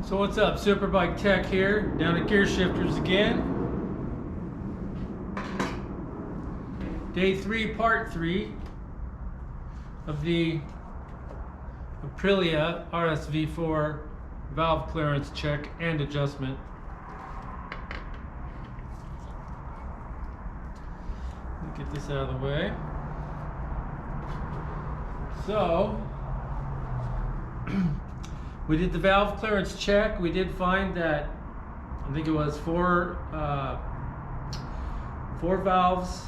So what's up, Superbike Tech here, down at Gear Shifters again. Day 3, part 3 of the Aprilia RSV4 valve clearance check and adjustment. Let me get this out of the way. So, we did the valve clearance check. We did find that, I think it was four valves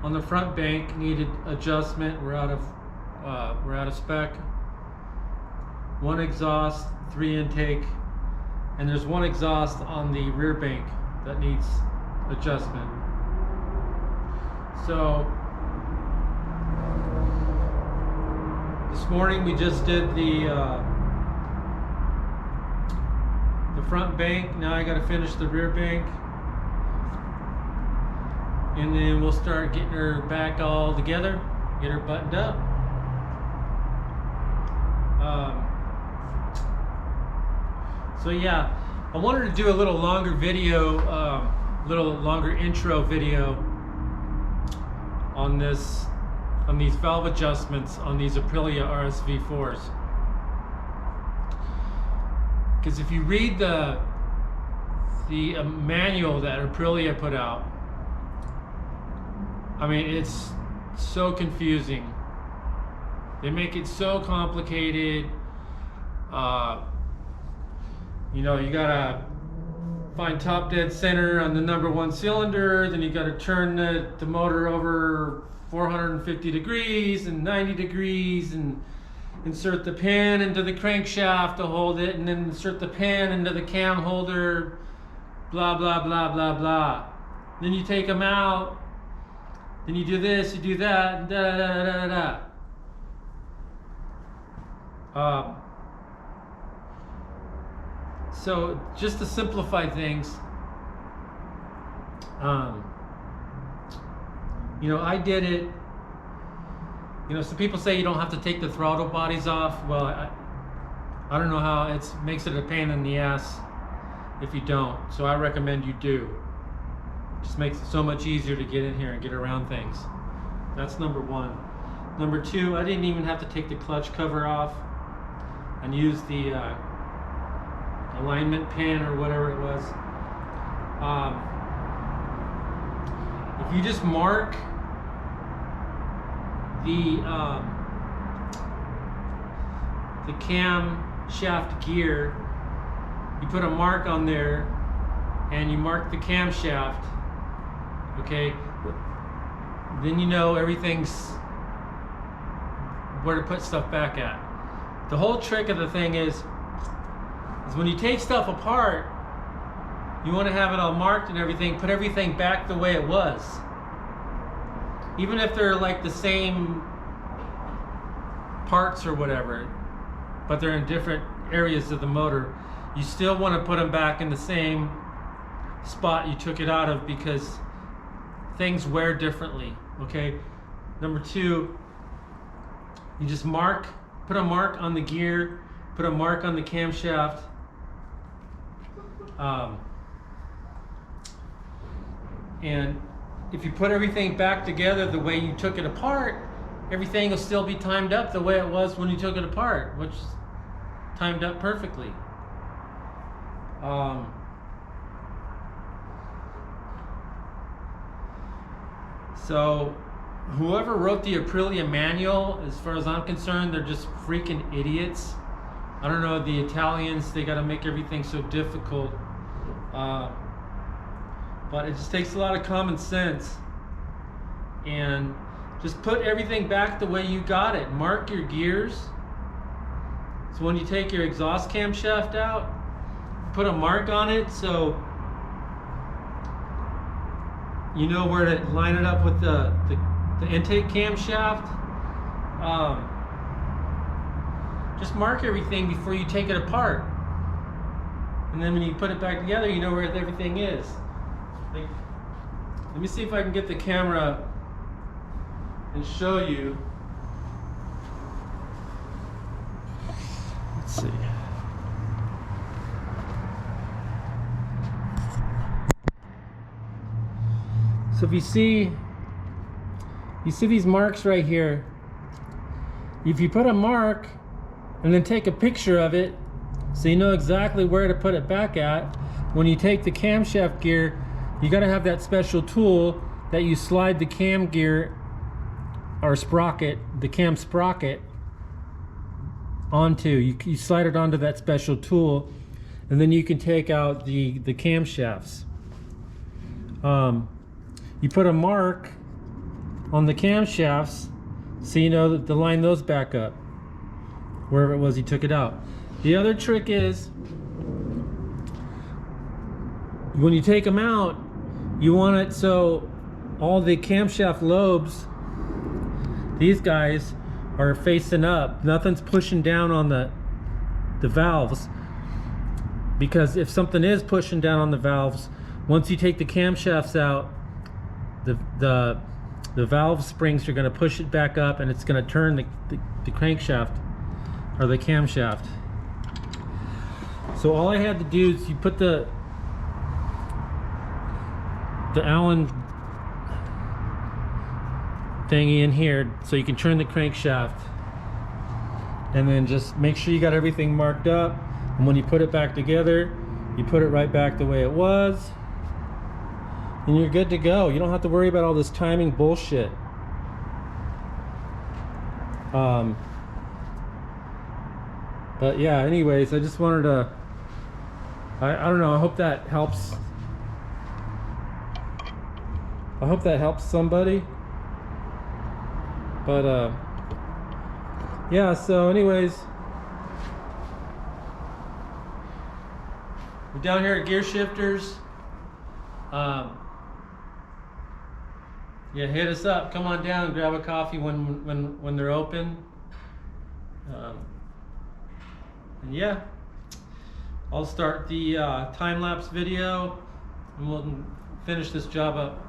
on the front bank needed adjustment. We're out of spec. 1 exhaust, 3 intake, and there's 1 exhaust on the rear bank that needs adjustment. So this morning we just did the front bank. Now I got to finish the rear bank, and then we'll start getting her back all together, get her buttoned up. So yeah, I wanted to do a little longer video, little longer intro video on these valve adjustments on these Aprilia RSV4s. Because if you read the manual that Aprilia put out, I mean, it's so confusing. They make it so complicated. You know, you gotta find top dead center on the number 1 cylinder, then you gotta turn the motor over 450 degrees and 90 degrees and insert the pin into the crankshaft to hold it, and then insert the pin into the cam holder, blah, blah, blah, blah, blah. Then you take them out, then you do this, you do that, da, da, da, da, da. So just to simplify things, you know, I did it. You know, some people say you don't have to take the throttle bodies off. Well, I don't know how it makes it a pain in the ass if you don't. So I recommend you do. It just makes it so much easier to get in here and get around things. That's number 1. Number 2, I didn't even have to take the clutch cover off and use the alignment pin or whatever it was. If you just mark the cam shaft gear, you put a mark on there and you mark the cam shaft, okay, then you know everything's where to put stuff back at. The whole trick of the thing is when you take stuff apart, you want to have it all marked and everything, put everything back the way it was. Even if they're like the same parts or whatever, but they're in different areas of the motor, you still want to put them back in the same spot you took it out of, because things wear differently, okay? Number 2, you just put a mark on the gear, put a mark on the camshaft. And if you put everything back together the way you took it apart, everything will still be timed up the way it was when you took it apart, which is timed up perfectly. So whoever wrote the Aprilia manual, as far as I'm concerned, they're just freaking idiots. I don't know, the Italians, they gotta make everything so difficult. But it just takes a lot of common sense. And just put everything back the way you got it. Mark your gears. So when you take your exhaust camshaft out, put a mark on it so you know where to line it up with the intake camshaft. Just mark everything before you take it apart. And then when you put it back together, you know where everything is. Let me see if I can get the camera and show you. Let's see. So if you see these marks right here, if you put a mark and then take a picture of it so you know exactly where to put it back at, when you take the camshaft gear, you got to have that special tool that you slide the cam gear or sprocket, the cam sprocket onto. You slide it onto that special tool, and then you can take out the camshafts. You put a mark on the camshafts so you know that to line those back up wherever it was you took it out. The other trick is when you take them out, you want it so all the camshaft lobes, these guys, are facing up. Nothing's pushing down on the valves, because if something is pushing down on the valves, once you take the camshafts out, the valve springs are going to push it back up, and it's going to turn the crankshaft or the camshaft. So all I had to do is you put the Allen thingy in here so you can turn the crankshaft, and then just make sure you got everything marked up, and when you put it back together, you put it right back the way it was, and you're good to go. You don't have to worry about all this timing bullshit. But yeah, anyways, I just wanted to, I don't know, I hope that helps. I hope that helps somebody. But yeah, so anyways, we're down here at Gear Shifters. Yeah, hit us up. Come on down and grab a coffee when they're open. And yeah, I'll start the time-lapse video, and we'll finish this job up.